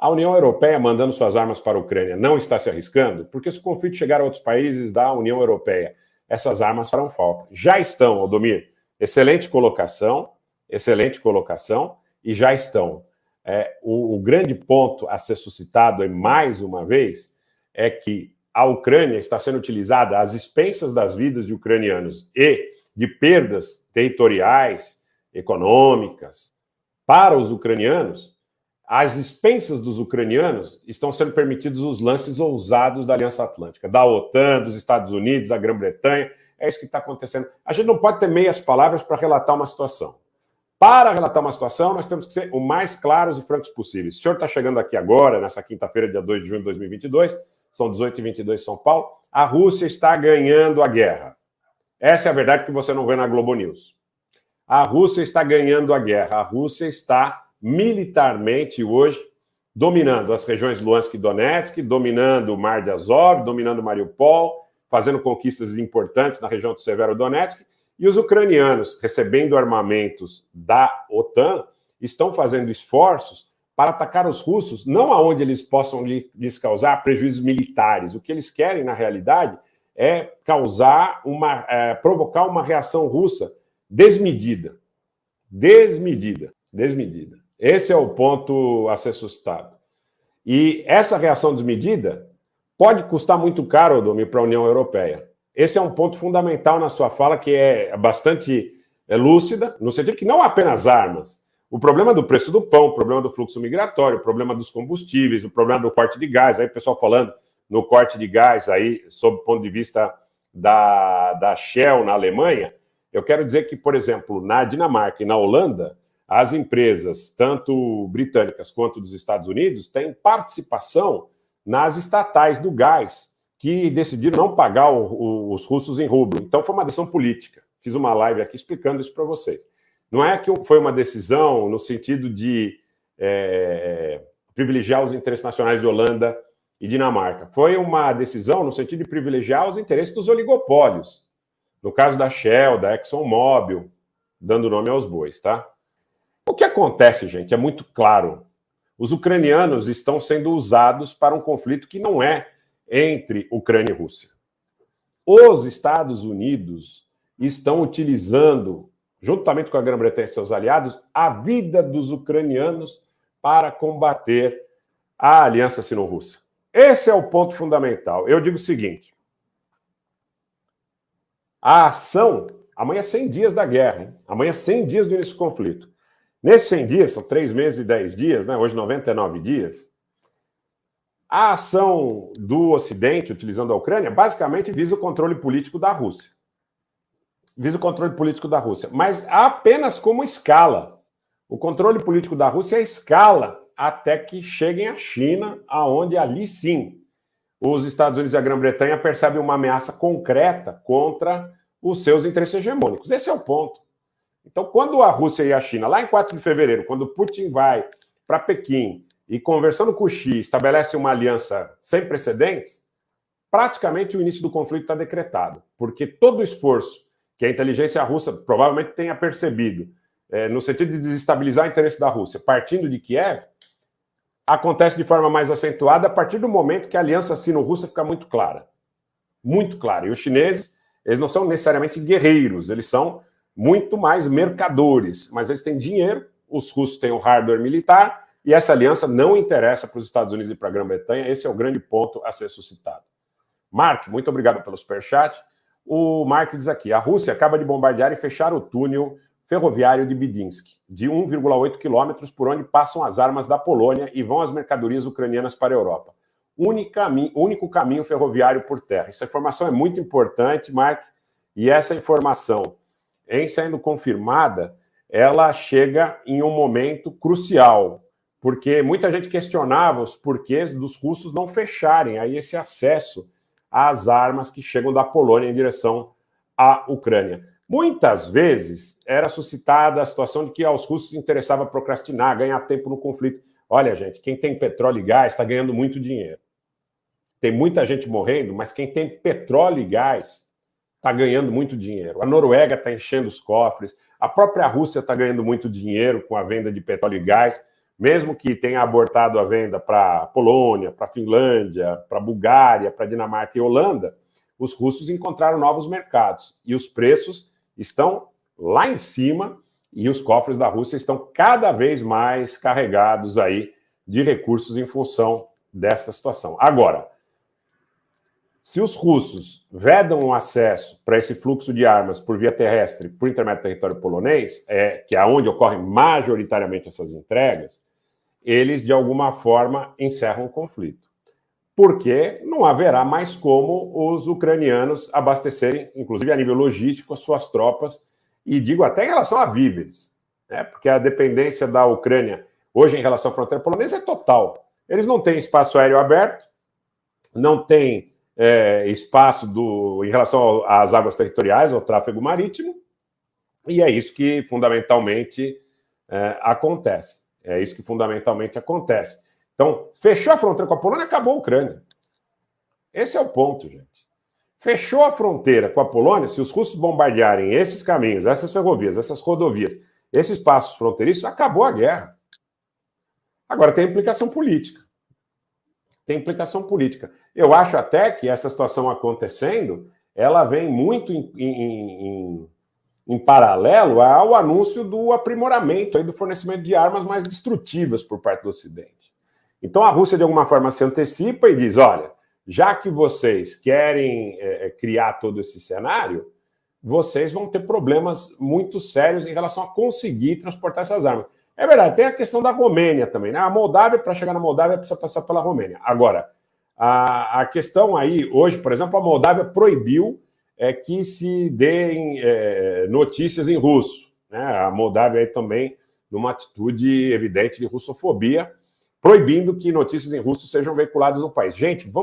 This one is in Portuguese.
A União Europeia mandando suas armas para a Ucrânia não está se arriscando? Porque se o conflito chegar a outros países da União Europeia, essas armas farão falta. Já estão, Aldomir. Excelente colocação, e já estão. O grande ponto a ser suscitado, mais uma vez, é que a Ucrânia está sendo utilizada às expensas das vidas de ucranianos e de perdas territoriais, econômicas, para os ucranianos. Às expensas dos ucranianos, estão sendo permitidos os lances ousados da Aliança Atlântica, da OTAN, dos Estados Unidos, da Grã-Bretanha. É isso que está acontecendo. A gente não pode ter meias palavras para relatar uma situação. Para relatar uma situação, nós temos que ser o mais claros e francos possíveis. O senhor está chegando aqui agora, nessa quinta-feira, dia 2 de junho de 2022, são 18h22 em São Paulo, a Rússia está ganhando a guerra. Essa é a verdade que você não vê na Globo News. A Rússia está ganhando a guerra. A Rússia está militarmente hoje dominando as regiões Luhansk e Donetsk, dominando o Mar de Azov, dominando Mariupol, fazendo conquistas importantes na região do Severodonetsk, e os ucranianos, recebendo armamentos da OTAN, estão fazendo esforços para atacar os russos, não aonde eles possam lhes causar prejuízos militares. O que eles querem, na realidade, é provocar uma reação russa desmedida. Desmedida. Esse é o ponto a ser suscitado. E essa reação desmedida pode custar muito caro, Aldomir, para a União Europeia. Esse é um ponto fundamental na sua fala, que é bastante lúcida, no sentido que não apenas armas. O problema do preço do pão, o problema do fluxo migratório, o problema dos combustíveis, o problema do corte de gás. Aí o pessoal falando no corte de gás, aí, sob o ponto de vista da Shell na Alemanha, eu quero dizer que, por exemplo, na Dinamarca e na Holanda, as empresas, tanto britânicas quanto dos Estados Unidos, têm participação nas estatais do gás, que decidiram não pagar os russos em rublo. Então, foi uma decisão política. Fiz uma live aqui explicando isso para vocês. Não é que foi uma decisão no sentido de privilegiar os interesses nacionais de Holanda e Dinamarca. Foi uma decisão no sentido de privilegiar os interesses dos oligopólios. No caso da Shell, da ExxonMobil, dando nome aos bois, tá? O que acontece, gente, é muito claro. Os ucranianos estão sendo usados para um conflito que não é entre Ucrânia e Rússia. Os Estados Unidos estão utilizando, juntamente com a Grã-Bretanha e seus aliados, a vida dos ucranianos para combater a aliança sino-russa. Esse é o ponto fundamental. Eu digo o seguinte: a ação, amanhã é 100 dias da guerra, hein? Amanhã é 100 dias do início do conflito. Nesses 100 dias, são 3 meses e 10 dias, né? Hoje 99 dias, a ação do Ocidente, utilizando a Ucrânia, basicamente visa o controle político da Rússia. Visa o controle político da Rússia, mas apenas como escala. O controle político da Rússia é escala até que cheguem à China, aonde ali sim os Estados Unidos e a Grã-Bretanha percebem uma ameaça concreta contra os seus interesses hegemônicos. Esse é o ponto. Então, quando a Rússia e a China, lá em 4 de fevereiro, quando Putin vai para Pequim e, conversando com o Xi, estabelece uma aliança sem precedentes, praticamente o início do conflito está decretado, porque todo o esforço que a inteligência russa provavelmente tenha percebido, no sentido de desestabilizar o interesse da Rússia, partindo de Kiev, acontece de forma mais acentuada a partir do momento que a aliança sino-russa fica muito clara. Muito clara. E os chineses, eles não são necessariamente guerreiros, eles são muito mais mercadores, mas eles têm dinheiro, os russos têm o hardware militar, e essa aliança não interessa para os Estados Unidos e para a Grã-Bretanha. Esse é o grande ponto a ser suscitado. Mark, muito obrigado pelo superchat. O Mark diz aqui: a Rússia acaba de bombardear e fechar o túnel ferroviário de Bidinsk, de 1,8 quilômetros, por onde passam as armas da Polônia e vão as mercadorias ucranianas para a Europa. Único caminho ferroviário por terra. Essa informação é muito importante, Mark, e essa informação, em sendo confirmada, ela chega em um momento crucial, porque muita gente questionava os porquês dos russos não fecharem aí esse acesso às armas que chegam da Polônia em direção à Ucrânia. Muitas vezes era suscitada a situação de que aos russos interessava procrastinar, ganhar tempo no conflito. Olha, gente, quem tem petróleo e gás está ganhando muito dinheiro. Tem muita gente morrendo, mas quem tem petróleo e gás está ganhando muito dinheiro. A Noruega está enchendo os cofres, a própria Rússia está ganhando muito dinheiro com a venda de petróleo e gás, mesmo que tenha abortado a venda para Polônia, para Finlândia, para Bulgária, para Dinamarca e Holanda, os russos encontraram novos mercados e os preços estão lá em cima e os cofres da Rússia estão cada vez mais carregados aí de recursos em função dessa situação. Agora, se os russos vedam o acesso para esse fluxo de armas por via terrestre, por intermédio do território polonês, que é onde ocorrem majoritariamente essas entregas, eles, de alguma forma, encerram o conflito. Porque não haverá mais como os ucranianos abastecerem, inclusive a nível logístico, as suas tropas, e digo até em relação a víveres, né? Porque a dependência da Ucrânia, hoje, em relação à fronteira polonesa, é total. Eles não têm espaço aéreo aberto, não têm espaço em relação às águas territoriais, ao tráfego marítimo, e é isso que fundamentalmente acontece. É isso que fundamentalmente acontece. Então, fechou a fronteira com a Polônia, acabou a Ucrânia. Esse é o ponto, gente. Fechou a fronteira com a Polônia, se os russos bombardearem esses caminhos, essas ferrovias, essas rodovias, esses passos fronteiriços, acabou a guerra. Agora, tem implicação política. Tem implicação política. Eu acho até que essa situação acontecendo, ela vem muito em paralelo ao anúncio do aprimoramento aí do fornecimento de armas mais destrutivas por parte do Ocidente. Então a Rússia, de alguma forma, se antecipa e diz, olha, já que vocês querem criar todo esse cenário, vocês vão ter problemas muito sérios em relação a conseguir transportar essas armas. É verdade, tem a questão da Romênia também, né? A Moldávia, para chegar na Moldávia, precisa passar pela Romênia. Agora, a questão aí, hoje, por exemplo, a Moldávia proibiu que se deem notícias em russo, né? A Moldávia aí também, numa atitude evidente de russofobia, proibindo que notícias em russo sejam veiculadas no país. Gente, vamos